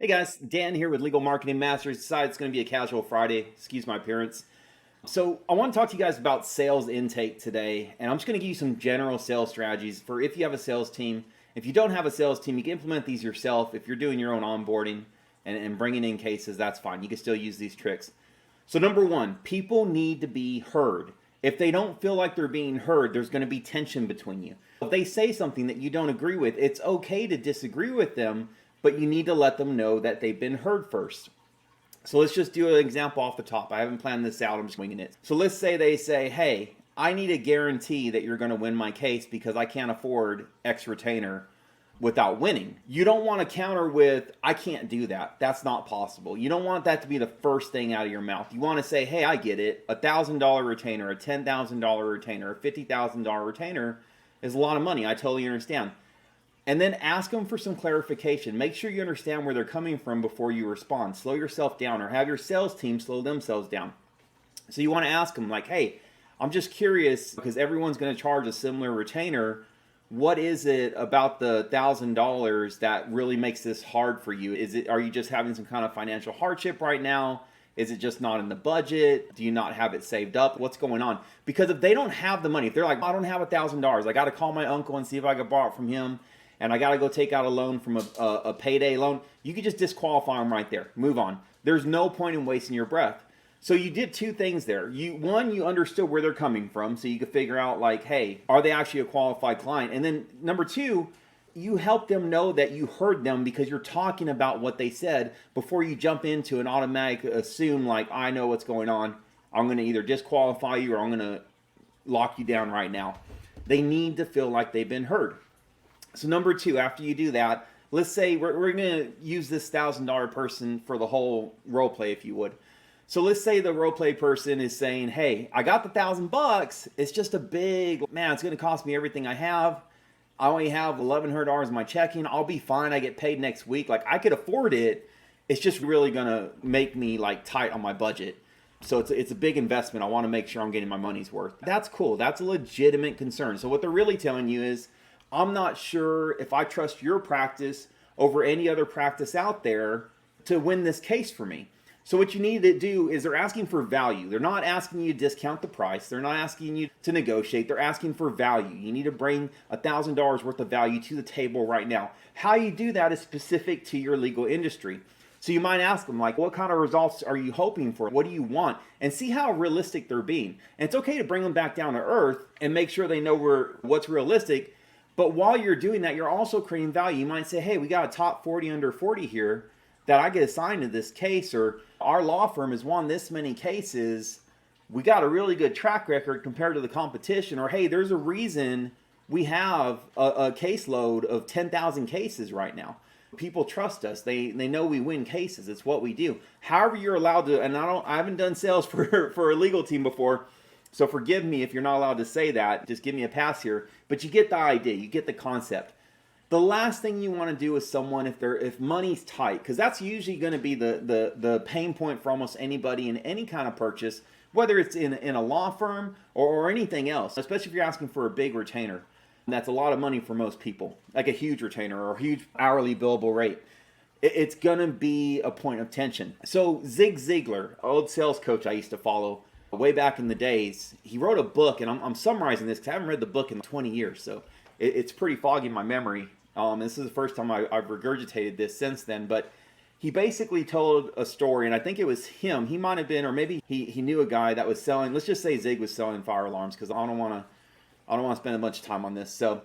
Hey guys, Dan here with Legal Marketing Masters. Decided it's going to be a casual Friday. Excuse my appearance. So I want to talk to you guys about sales intake today, and I'm just going to give you some general sales strategies for if you have a sales team. If you don't have a sales team, you can implement these yourself. If you're doing your own onboarding and bringing in cases, that's fine. You can still use these tricks. So number one, people need to be heard. If they don't feel like they're being heard, there's going to be tension between you. If they say something that you don't agree with, it's okay to disagree with them, but you need to let them know that they've been heard first. So let's just do an example off the top. I haven't planned this out, I'm just winging it. So let's say they say, hey, I need a guarantee that you're going to win my case because I can't afford X retainer without winning. You don't want to counter with, I can't do that. That's not possible. You don't want that to be the first thing out of your mouth. You want to say, hey, I get it. $1,000 retainer, a $10,000 retainer, a $50,000 retainer is a lot of money. I totally understand. And then ask them for some clarification. Make sure you understand where they're coming from before you respond. Slow yourself down, or have your sales team slow themselves down. So you want to ask them like, hey, I'm just curious because everyone's going to charge a similar retainer. What is it about the $1,000 that really makes this hard for you? Are you just having some kind of financial hardship right now? Is it just not in the budget? Do you not have it saved up? What's going on? Because if they don't have the money, if they're like, I don't have $1,000, I got to call my uncle and see if I can borrow it from him, and I got to go take out a loan from a payday loan, you could just disqualify them right there. Move on. There's no point in wasting your breath. So you did two things there. One, you understood where they're coming from, so you could figure out like, hey, are they actually a qualified client? And then number two, you help them know that you heard them because you're talking about what they said before you jump into an automatic assume like, I know what's going on. I'm going to either disqualify you or I'm going to lock you down right now. They need to feel like they've been heard. So number two, after you do that, let's say we're going to use this $1,000 person for the whole role play, if you would. So let's say the role play person is saying, hey, I got the $1,000. It's just a big, man, it's going to cost me everything I have. I only have $1,100 in my checking. I'll be fine. I get paid next week. Like I could afford it. It's just really going to make me like tight on my budget. So it's a big investment. I want to make sure I'm getting my money's worth. That's cool. That's a legitimate concern. So what they're really telling you is, I'm not sure if I trust your practice over any other practice out there to win this case for me. So what you need to do is they're asking for value. They're not asking you to discount the price. They're not asking you to negotiate. They're asking for value. You need to bring $1,000 worth of value to the table right now. How you do that is specific to your legal industry. So you might ask them like, what kind of results are you hoping for? What do you want? And see how realistic they're being. And it's okay to bring them back down to earth and make sure they know what's realistic. But while you're doing that, you're also creating value. You might say, hey, we got a top 40 under 40 here that I get assigned to this case, or our law firm has won this many cases. We got a really good track record compared to the competition. Or, hey, there's a reason we have a caseload of 10,000 cases right now. People trust us. They know we win cases. It's what we do. However, you're allowed to, and I haven't done sales for a legal team before, so forgive me if you're not allowed to say that. Just give me a pass here. But you get the idea. You get the concept. The last thing you want to do is someone if money's tight, because that's usually going to be the pain point for almost anybody in any kind of purchase, whether it's in a law firm or anything else, especially if you're asking for a big retainer. And that's a lot of money for most people, like a huge retainer or a huge hourly billable rate. It's going to be a point of tension. So Zig Ziglar, old sales coach I used to follow, way back in the days, he wrote a book, and I'm summarizing this because I haven't read the book in 20 years, so it's pretty foggy in my memory. This is the first time I've regurgitated this since then, but he basically told a story, and I think it was him. He might have been, or maybe he knew a guy that was selling. Let's just say Zig was selling fire alarms, because I don't want to spend a bunch of time on this. So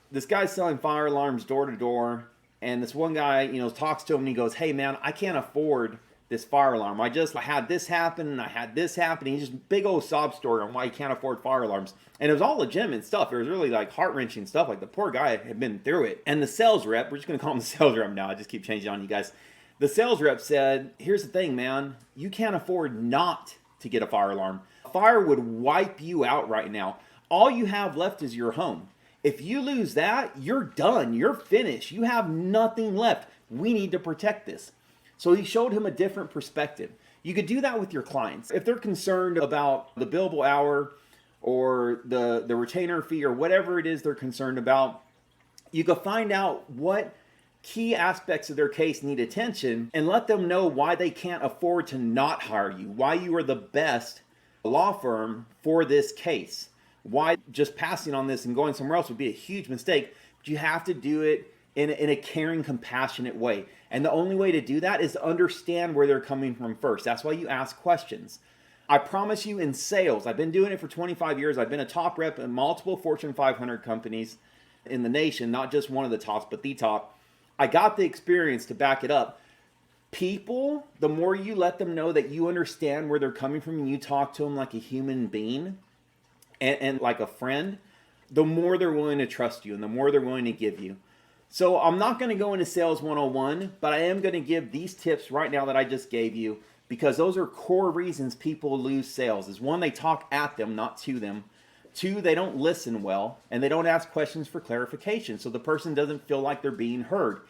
this guy's selling fire alarms door to door, and this one guy, talks to him, and he goes, "Hey man, I can't afford this fire alarm. I had this happen and I had this happen." He's just big old sob story on why he can't afford fire alarms. And it was all legitimate stuff. It was really like heart-wrenching stuff. Like the poor guy had been through it. And the sales rep, we're just going to call him the sales rep now. I just keep changing on you guys. The sales rep said, here's the thing, man. You can't afford not to get a fire alarm. Fire would wipe you out right now. All you have left is your home. If you lose that, you're done. You're finished. You have nothing left. We need to protect this. So he showed him a different perspective. You could do that with your clients. If they're concerned about the billable hour or the retainer fee or whatever it is they're concerned about, you could find out what key aspects of their case need attention, and let them know why they can't afford to not hire you, why you are the best law firm for this case, why just passing on this and going somewhere else would be a huge mistake. But you have to do it in a caring, compassionate way. And the only way to do that is to understand where they're coming from first. That's why you ask questions. I promise you, in sales, I've been doing it for 25 years. I've been a top rep in multiple Fortune 500 companies in the nation, not just one of the tops, but the top. I got the experience to back it up. People, the more you let them know that you understand where they're coming from and you talk to them like a human being and like a friend, the more they're willing to trust you and the more they're willing to give you. So I'm not going to go into sales 101, but I am going to give these tips right now that I just gave you, because those are core reasons people lose sales. Is one, they talk at them, not to them. Two, they don't listen well, and they don't ask questions for clarification, so the person doesn't feel like they're being heard.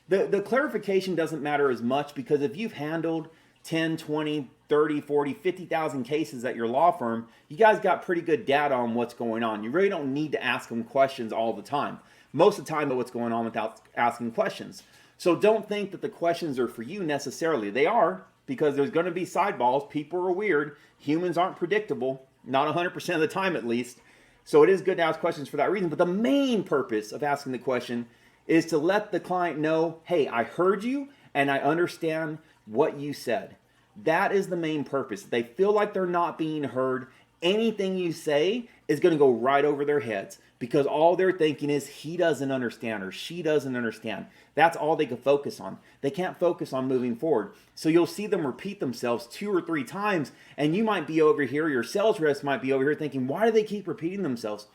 The clarification doesn't matter as much, because if you've handled 10, 20, 30, 40, 50,000 cases at your law firm, you guys got pretty good data on what's going on. You really don't need to ask them questions all the time. Most of the time, know what's going on without asking questions. So don't think that the questions are for you necessarily. They are, because there's going to be sideballs. People are weird. Humans aren't predictable, not 100% of the time at least. So it is good to ask questions for that reason. But the main purpose of asking the question is to let the client know, hey, I heard you and I understand what you said. That is the main purpose. They feel like they're not being heard. Anything you say is going to go right over their heads, because all they're thinking is he doesn't understand or she doesn't understand. That's all they can focus on. They can't focus on moving forward. So you'll see them repeat themselves 2 or 3 times, and you might be over here, your sales reps might be over here thinking, why do they keep repeating themselves?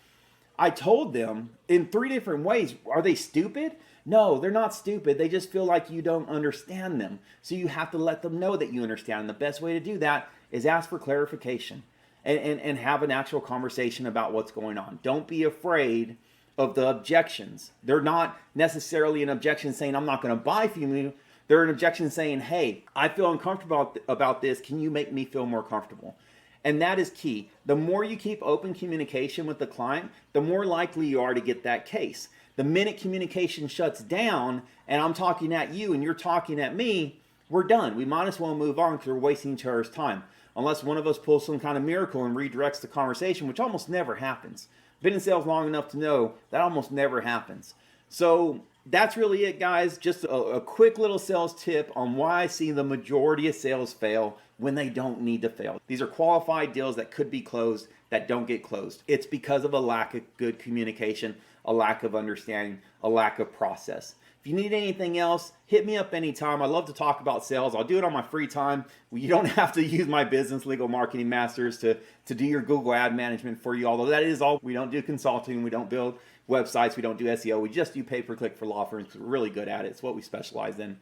I told them in 3 different ways. Are they stupid? No, they're not stupid. They just feel like you don't understand them. So you have to let them know that you understand. And the best way to do that is ask for clarification and have an actual conversation about what's going on. Don't be afraid of the objections. They're not necessarily an objection saying, I'm not going to buy from you. They're an objection saying, hey, I feel uncomfortable about this. Can you make me feel more comfortable? And that is key. The more you keep open communication with the client, the more likely you are to get that case. The minute communication shuts down and I'm talking at you and you're talking at me, we're done. We might as well move on, because we're wasting each other's time. Unless one of us pulls some kind of miracle and redirects the conversation, which almost never happens. Been in sales long enough to know that almost never happens. So that's really it, guys. Just a quick little sales tip on why I see the majority of sales fail when they don't need to fail. These are qualified deals that could be closed that don't get closed. It's because of a lack of good communication, a lack of understanding, a lack of process. If you need anything else, hit me up anytime. I love to talk about sales. I'll do it on my free time. You don't have to use my business, Legal Marketing Masters, to do your Google ad management for you, although that is all. We don't do consulting. We don't build websites. We don't do SEO. We just do pay-per-click for law firms, because we're really good at it. It's what we specialize in.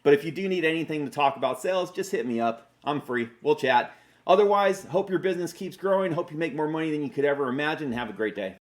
But if you do need anything to talk about sales, just hit me up. I'm free. We'll chat. Otherwise, hope your business keeps growing. Hope you make more money than you could ever imagine. Have a great day.